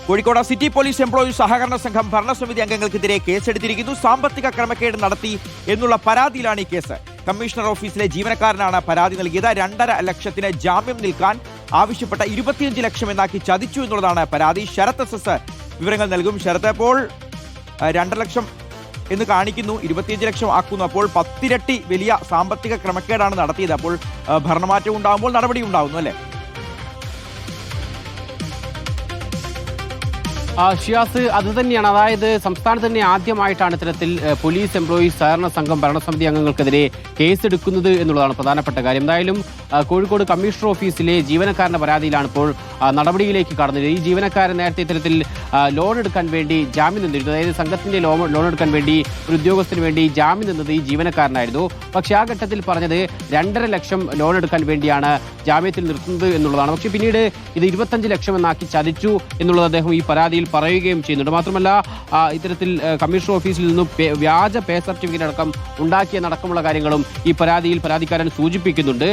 Kozhikode city police employees സഹകരണ സംഘം ഭരണസമിതി അംഗങ്ങൾക്കെതിരെ കേസെടുത്തിരിക്കുന്നു. സാമ്പത്തിക ക്രമക്കേട് നടത്തി എന്നുള്ള പരാതിയിലാണ് ഈ കേസ്. കമ്മീഷണർ ഓഫീസിലെ ജീവനക്കാരനാണ് പരാതി നൽകിയത്. 2.5 ലക്ഷത്തിന് ജാമ്യം നിൽക്കാൻ ആവശ്യപ്പെട്ട 25 ലക്ഷം എന്നാക്കി ചതിച്ചു എന്നുള്ളതാണ് പരാതി. ശരത് എസ് വിവരങ്ങൾ നൽകും. ശരത്, അപ്പോൾ 2 ലക്ഷം എന്ന് കാണിക്കുന്നു, 25 ലക്ഷം ആക്കുന്നു. അപ്പോൾ 10 ഇരട്ടി വലിയ സാമ്പത്തിക ക്രമക്കേടാണ് നടത്തിയത്. അപ്പോൾ ഭരണമാറ്റം ഉണ്ടാകുമ്പോൾ നടപടി ഉണ്ടാകുന്നു അല്ലേ? ഷിയാസ്, അതുതന്നെയാണ്. അതായത് സംസ്ഥാനത്ത് തന്നെ ആദ്യമായിട്ടാണ് ഇത്തരത്തിൽ പോലീസ് എംപ്ലോയീസ് സഹകരണ സംഘം ഭരണസമിതി അംഗങ്ങൾക്കെതിരെ കേസെടുക്കുന്നത് എന്നുള്ളതാണ് പ്രധാനപ്പെട്ട കാര്യം. എന്തായാലും കോഴിക്കോട് കമ്മീഷണർ ഓഫീസിലെ ജീവനക്കാരന്റെ പരാതിയിലാണ് ഇപ്പോൾ നടപടിയിലേക്ക് കടന്നത്. ഈ ജീവനക്കാരൻ നേരത്തെ ഇത്തരത്തിൽ ലോൺ എടുക്കാൻ വേണ്ടി ജാമ്യം നിന്നിരുന്നു. അതായത് സംഘത്തിന്റെ ലോൺ എടുക്കാൻ വേണ്ടി ഒരു ഉദ്യോഗസ്ഥന് വേണ്ടി ജാമ്യം നിന്നത് ഈ ജീവനക്കാരനായിരുന്നു. പക്ഷേ ആ ഘട്ടത്തിൽ പറഞ്ഞത് 2.5 ലക്ഷം ലോൺ എടുക്കാൻ വേണ്ടിയാണ് ജാമ്യത്തിൽ നിർത്തുന്നത് എന്നുള്ളതാണ്. പക്ഷേ പിന്നീട് ഇത് 25 ലക്ഷം എന്നാക്കി ചതിച്ചു എന്നുള്ളത് അദ്ദേഹം ഈ പരാതിയിൽ പറയുകയും ചെയ്യുന്നുണ്ട്. മാത്രമല്ല ഇത്തരത്തിൽ കമ്മീഷണർ ഓഫീസിൽ നിന്നും വ്യാജ പേ സർട്ടിഫിക്കറ്റ് അടക്കം ഉണ്ടാക്കിയെന്നടക്കമുള്ള കാര്യങ്ങളും ഈ പരാതിയിൽ പരാതിക്കാരൻ സൂചിപ്പിക്കുന്നുണ്ട്.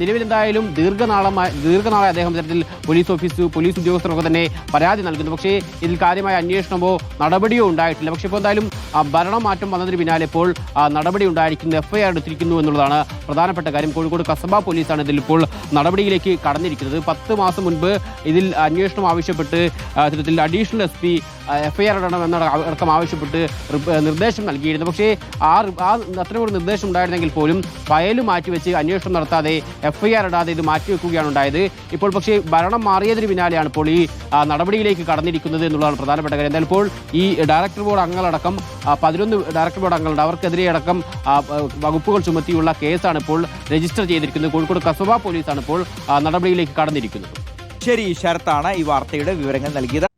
നിലവിൽ എന്തായാലും ദീർഘനാളായി അദ്ദേഹം ഇത്തരത്തിൽ പോലീസ് ഉദ്യോഗസ്ഥർക്കൊക്കെ തന്നെ പരാതി നൽകുന്നു. പക്ഷേ ഇതിൽ കാര്യമായ അന്വേഷണമോ നടപടിയോ ഉണ്ടായിട്ടില്ല. പക്ഷേ ഇപ്പോൾ എന്തായാലും ഭരണമാറ്റം വന്നതിന് പിന്നാലെ ഇപ്പോൾ നടപടി ഉണ്ടായിരിക്കുന്നു, FIR എടുത്തിരിക്കുന്നു എന്നുള്ളതാണ് പ്രധാനപ്പെട്ട കാര്യം. കോഴിക്കോട് കസബ പോലീസാണ് ഇതിൽ ഇപ്പോൾ നടപടിയിലേക്ക് കടന്നിരിക്കുന്നത്. 10 മാസം മുൻപ് ഇതിൽ അന്വേഷണം ആവശ്യപ്പെട്ട് ഇത്തരത്തിൽ അഡീഷണൽ SP FIR ഇടണം എന്നടക്കം ആവശ്യപ്പെട്ട് നിർദ്ദേശം നൽകിയിരുന്നു. പക്ഷേ അത്തരമൊരു നിർദ്ദേശം ഉണ്ടായിരുന്നെങ്കിൽ പോലും ഫയൽ മാറ്റിവെച്ച് അന്വേഷണം നടത്താതെ FIR ഇടാതെ ഇത് മാറ്റിവെക്കുകയാണ് ഉണ്ടായത്. ഇപ്പോൾ പക്ഷേ ഭരണം മാറിയതിന് പിന്നാലെയാണ് ഇപ്പോൾ ഈ നടപടിയിലേക്ക് കടന്നിരിക്കുന്നത് എന്നുള്ളതാണ് പ്രധാനപ്പെട്ട കാര്യം. എന്തായാലും ഇപ്പോൾ ഈ ഡയറക്ടർ ബോർഡ് അംഗങ്ങളടക്കം 11 ഡയറക്ടർ ബോർഡ് അംഗങ്ങളുണ്ട്. അവർക്കെതിരെ അടക്കം വകുപ്പുകൾ ചുമത്തിയുള്ള കേസാണ് ഇപ്പോൾ രജിസ്റ്റർ ചെയ്തിരിക്കുന്നത്. കോഴിക്കോട് കസബ പോലീസാണ് ഇപ്പോൾ നടപടിയിലേക്ക് കടന്നിരിക്കുന്നത്. ശരി, ശരത്താണ് ഈ വാർത്തയുടെ വിവരങ്ങൾ നൽകിയത്.